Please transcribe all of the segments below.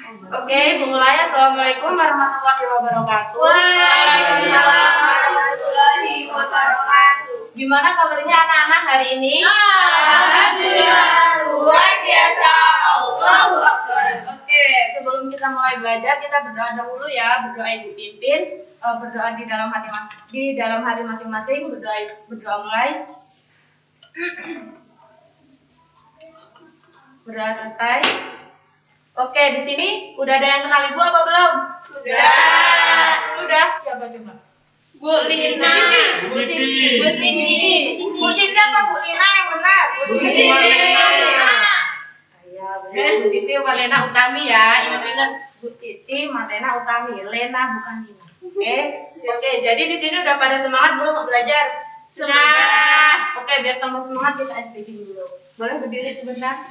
Oke, mulai. Assalamualaikum warahmatullahi wabarakatuh. Waalaikumsalam warahmatullahi wabarakatuh. Gimana kabarnya anak-anak hari ini? Alhamdulillah, luar biasa. Allahu Akbar. Oke, sebelum kita mulai belajar, kita berdoa dahulu ya. Berdoa Ibu Pimpin, berdoa di dalam hati masing-masing. Berdoa mulai. Berdoa selesai. Oke, di sini udah ada yang kenal Ibu apa belum? Sudah. Siapa coba? Bu Lina. Bu Siti. Bu Siti. Bu Siti apa Bu Lina yang benar? Bu Siti. Ya, benar. Bu Siti Malena Utami ya. Ingat-ingat Bu Siti Malena Utami. Lena bukan Lina. Oke, jadi di sini udah pada semangat belum belajar? Sudah. Oke, biar tambah semangat kita SPP dulu. Boleh berdiri sebentar?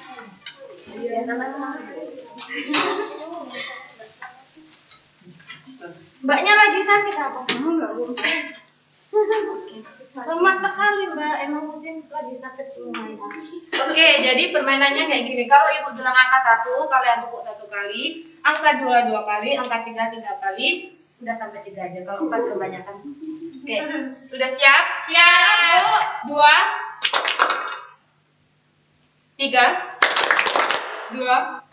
Biar tambah semangat. Mbaknya lagi sakit apa? Kamu enggak, Bu? Lemas sekali, Mbak. Emang musim lagi sakit semuanya. Oke, jadi permainannya kayak gini. Kalau Ibu bilang angka 1, kalian tepuk 1 kali, angka 2 2 kali, angka 3 3 kali, udah sampai 3 aja. Kalau 4 kebanyakan. Oke, sudah siap? Siap, Bu. 2 3 2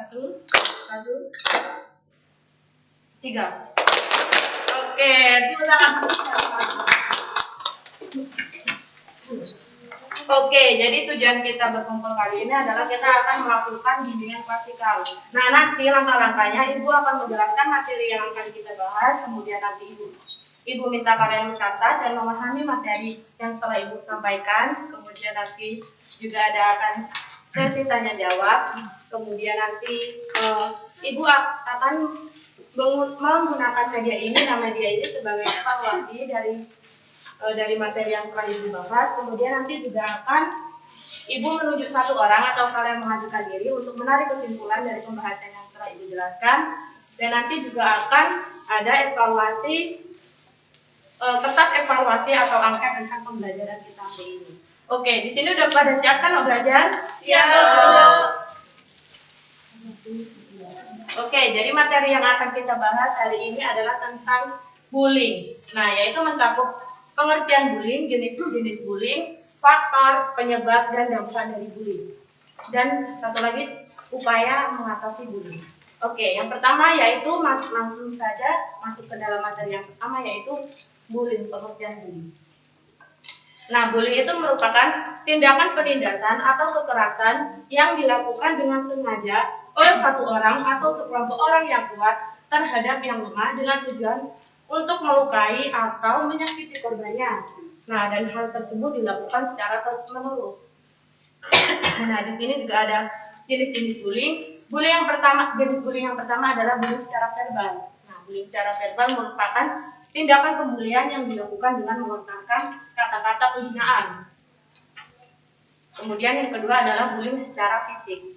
1 1 3. Oke, itu sangat Oke, jadi tujuan kita berkumpul kali ini adalah kita akan melakukan bimbingan klasikal. Nah, nanti langkah-langkahnya Ibu akan menjelaskan materi yang akan kita bahas, kemudian nanti Ibu minta kalian mencatat dan memahami materi yang telah Ibu sampaikan, kemudian nanti juga akan sesi tanya jawab, kemudian nanti Ibu akan menggunakan media ini, sebagai evaluasi dari materi yang telah Ibu bahas. Kemudian nanti juga akan Ibu menunjuk satu orang atau kalian mengajukan diri untuk menarik kesimpulan dari pembahasan yang telah Ibu jelaskan, dan nanti juga akan ada kertas evaluasi atau angka tentang pembelajaran kita hari ini. Oke, di sini udah pada siap kan mau belajar? Siap, Bu. Oke, jadi materi yang akan kita bahas hari ini adalah tentang bullying. Nah, yaitu mencakup pengertian bullying, jenis-jenis bullying, faktor, penyebab, dan dampak dari bullying. Dan satu lagi, upaya mengatasi bullying. Oke, yang pertama yaitu langsung saja masuk ke dalam materi yang pertama, yaitu bullying, pengertian bullying. Nah, bullying itu merupakan tindakan penindasan atau kekerasan yang dilakukan dengan sengaja oleh satu orang atau sekelompok orang yang kuat terhadap yang lemah dengan tujuan untuk melukai atau menyakiti korbannya. Nah, dan hal tersebut dilakukan secara terus-menerus. Nah, di sini juga ada jenis-jenis bullying. Jenis bullying yang pertama adalah bullying secara verbal. Nah, bullying secara verbal merupakan tindakan pembulian yang dilakukan dengan melontarkan kata-kata penghinaan. Kemudian yang kedua adalah bullying secara fisik.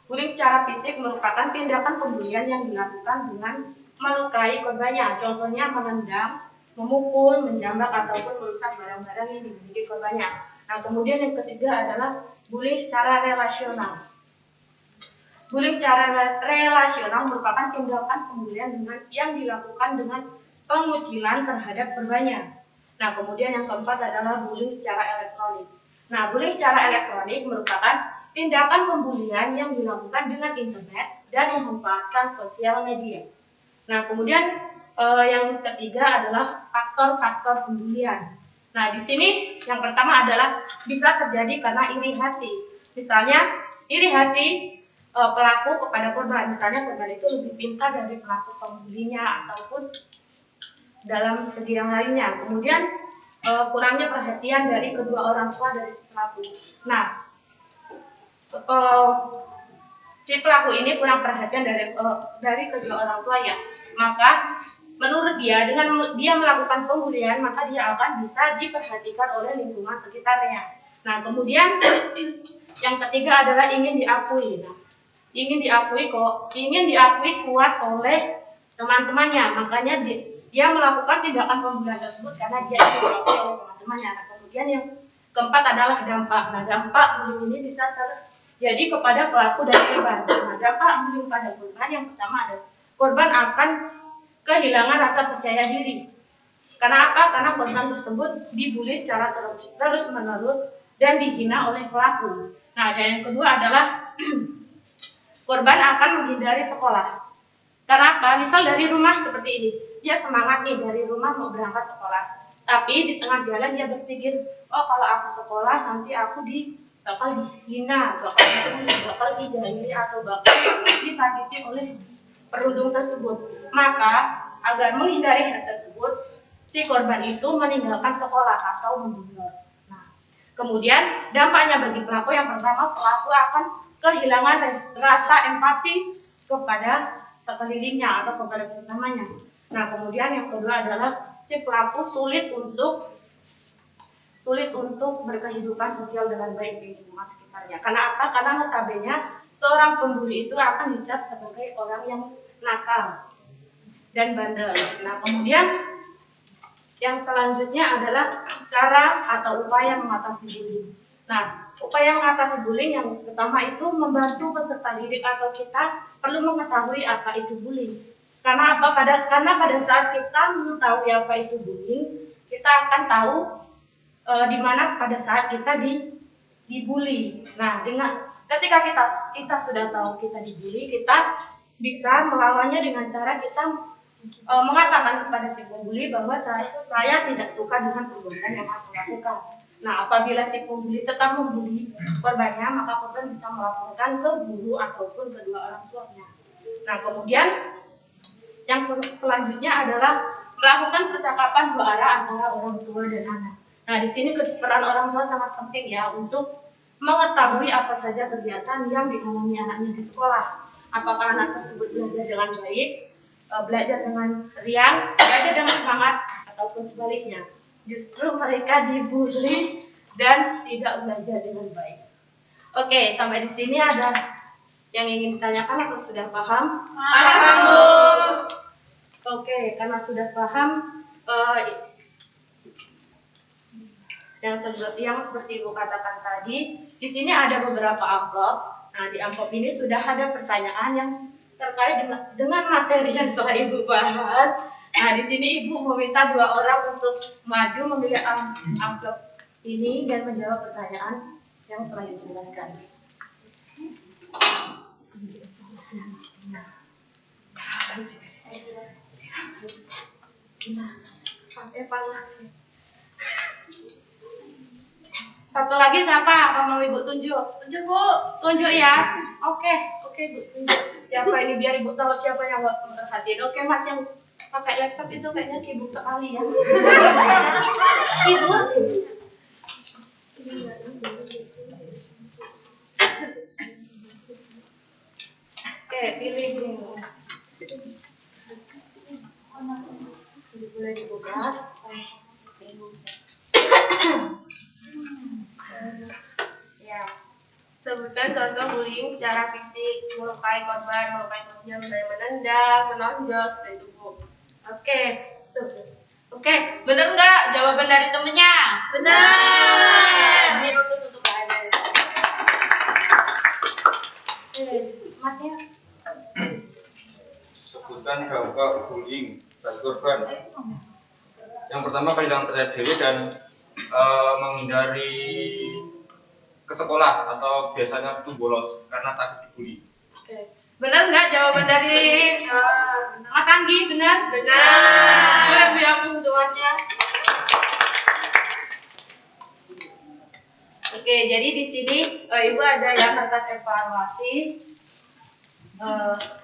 Bullying secara fisik merupakan tindakan pembulian yang dilakukan dengan melukai korbannya. Contohnya menendang, memukul, menjambak, ataupun merusak barang-barang yang dimiliki korbannya. Nah, kemudian yang ketiga adalah bullying secara relasional. Bullying secara relasional merupakan tindakan pembulian yang dilakukan dengan pengucilan terhadap korbannya. Nah, kemudian yang keempat adalah bullying secara elektronik. Nah, bullying secara elektronik merupakan tindakan pembulian yang dilakukan dengan internet dan memanfaatkan sosial media. Nah, kemudian yang ketiga adalah faktor-faktor pembulian. Nah, di sini yang pertama adalah bisa terjadi karena iri hati. Misalnya, iri hati pelaku kepada korban. Misalnya korban itu lebih pintar dari pelaku pembulinya ataupun dalam segi yang lainnya. Kemudian kurangnya perhatian dari kedua orang tua dari si pelaku. Nah, si pelaku ini kurang perhatian dari kedua orang tuanya. Maka menurut dia, dengan dia melakukan pembulian, maka dia akan bisa diperhatikan oleh lingkungan sekitarnya. Nah, kemudian yang ketiga adalah ingin diakui. Nah, ingin diakui kuat oleh teman-temannya, makanya dia melakukan tindakan pembulian tersebut karena dia ingin diakui oleh teman-temannya. Nah, kemudian yang keempat adalah dampak. Nah, dampak bullying ini bisa Jadi kepada pelaku dan korban. Nah, dampak bullying pada korban yang pertama adalah korban akan kehilangan rasa percaya diri. Karena apa? Karena korban tersebut dibully secara terus-menerus dan dihina oleh pelaku. Nah, dan yang kedua adalah korban akan menghindari sekolah. Karena apa? Misal dari rumah seperti ini, dia semangat nih dari rumah mau berangkat sekolah. Tapi di tengah jalan dia berpikir, oh kalau aku sekolah nanti aku bakal dihina, bakal dijahili atau bakal disakiti oleh perundung tersebut. Maka agar menghindari hal tersebut, si korban itu meninggalkan sekolah atau membolos. Nah, kemudian dampaknya bagi pelaku yang pertama, pelaku akan kehilangan rasa empati kepada sekelilingnya atau kepada sesamanya. Nah, kemudian yang kedua adalah si pelaku sulit untuk berkehidupan sosial dengan baik di lingkungan sekitarnya. Karena apa? Karena notabene seorang pembuli itu akan dicap sebagai orang yang nakal dan bandel. Nah, kemudian yang selanjutnya adalah cara atau upaya mengatasi bullying. Nah, upaya mengatasi bullying yang pertama itu membantu peserta didik atau kita perlu mengetahui apa itu bullying. Karena apa? Karena pada saat kita mengetahui apa itu bullying, kita akan tahu di mana pada saat kita dibully. Nah, ketika kita sudah tahu kita dibully, kita bisa melawannya dengan cara kita mengatakan kepada si pembuli bahwa saya tidak suka dengan perbuatan yang aku lakukan. Nah, apabila si pembuli tetap membuli korbannya, maka korban bisa melaporkan ke guru ataupun kedua orang tuanya. Nah, kemudian yang selanjutnya adalah melakukan percakapan dua arah antara orang tua dan anak. Nah, di sini peran orang tua sangat penting ya untuk mengetahui apa saja kegiatan yang dialami anaknya di sekolah. Apakah anak tersebut belajar dengan baik, belajar dengan riang, belajar dengan semangat, ataupun sebaliknya. Justru mereka dibully dan tidak belajar dengan baik. Oke, sampai di sini ada yang ingin ditanyakan atau sudah paham? Paham, Bu. Oke, karena sudah paham, yang seperti Ibu katakan tadi, di sini ada beberapa amplop. Nah, di amplop ini sudah ada pertanyaan yang terkait dengan materi yang telah Ibu bahas. Nah, di sini Ibu meminta dua orang untuk maju memilih amplop ini dan menjawab pertanyaan yang telah Ibu jelaskan. Satu lagi siapa? Apa mau Ibu tunjuk? Tunjuk, Bu. Tunjuk ya. Oke, Bu. Tunjuk. Siapa ini biar Ibu tahu siapa yang hadir. Oke, Mas yang pakai laptop itu kayaknya sibuk sekali ya. Ibu. Oke, pilih dulu. Boleh dibuka. Ya. Sebutkan contoh bullying secara fisik, melukai korban, melukai korban, misalnya menendang, menonjol, seperti itu, Bu. Oke, bener nggak jawaban dari temennya? Benar. Dia untuk ada. Masnya? Sebutkan dampak bullying bagi korban. Yang pertama, kehilangan percaya diri dan menghindari ke sekolah atau biasanya itu bolos karena takut dibully. Oke. Benar nggak jawaban dari Mas Anggi? Benar? Benar. Boleh diambil jawabannya. Oke, jadi di sini Ibu ada yang kertas evaluasi.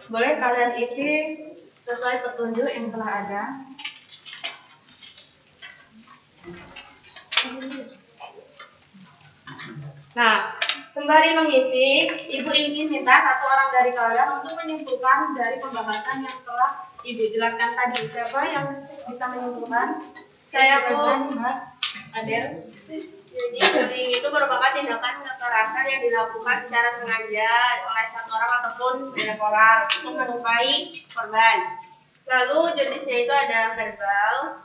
Boleh kalian isi sesuai petunjuk yang telah ada. Nah, sembari mengisi, Ibu ingin minta satu orang dari kalian untuk menyimpulkan dari pembahasan yang telah Ibu jelaskan tadi. Siapa yang bisa menyimpulkan? Saya, Bu. Mbak Adel. Jadi bullying itu merupakan tindakan kekerasan yang dilakukan secara sengaja oleh satu orang ataupun banyak orang untuk melukai korban. Lalu jenisnya itu ada verbal,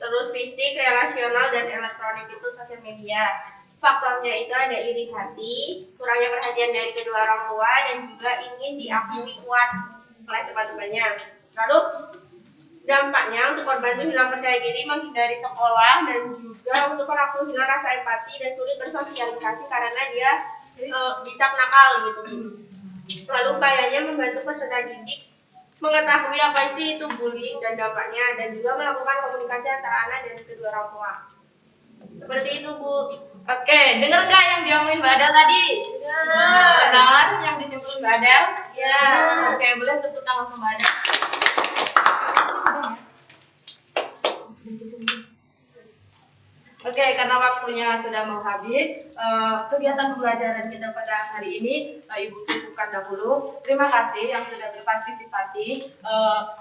terus fisik, relasional, dan elektronik itu sosial media. Faktornya itu ada iri hati, kurangnya perhatian dari kedua orang tua, dan juga ingin diakui kuat oleh teman-temannya. Lalu dampaknya untuk korban itu hilang percaya diri, menghindari sekolah, dan juga untuk pelaku hilang rasa empati dan sulit bersosialisasi karena dia dicap nakal gitu. Lalu upayanya membantu peserta didik mengetahui apa sih itu bullying dan dampaknya, dan juga melakukan komunikasi antara anak dan kedua orang tua. Seperti itu, Bu. Oke, denger nggak yang diomongin Mbak Adel tadi? Benar, yang disimpulin Mbak Adel? Ya. Oke, boleh tepuk tangan ke Mbak Adel. Oke, karena waktunya sudah mau habis, kegiatan pembelajaran kita pada hari ini Ibu cukupkan dahulu. Terima kasih yang sudah berpartisipasi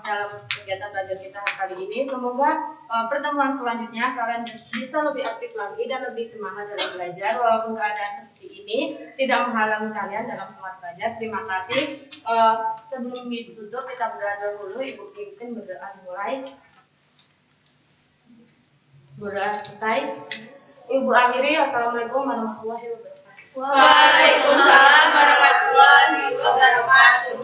dalam kegiatan belajar kita kali ini. Semoga pertemuan selanjutnya kalian bisa lebih aktif lagi dan lebih semangat dalam belajar. Walaupun keadaan seperti ini tidak menghalangi kalian dalam semangat belajar. Terima kasih. Sebelum Ibu tutup, kita berdoa dulu. Ibu pimpin berdoa mulai. Berdoa selesai. Ibu akhiri. Assalamualaikum warahmatullahi wabarakatuh. Waalaikumsalam warahmatullahi wabarakatuh.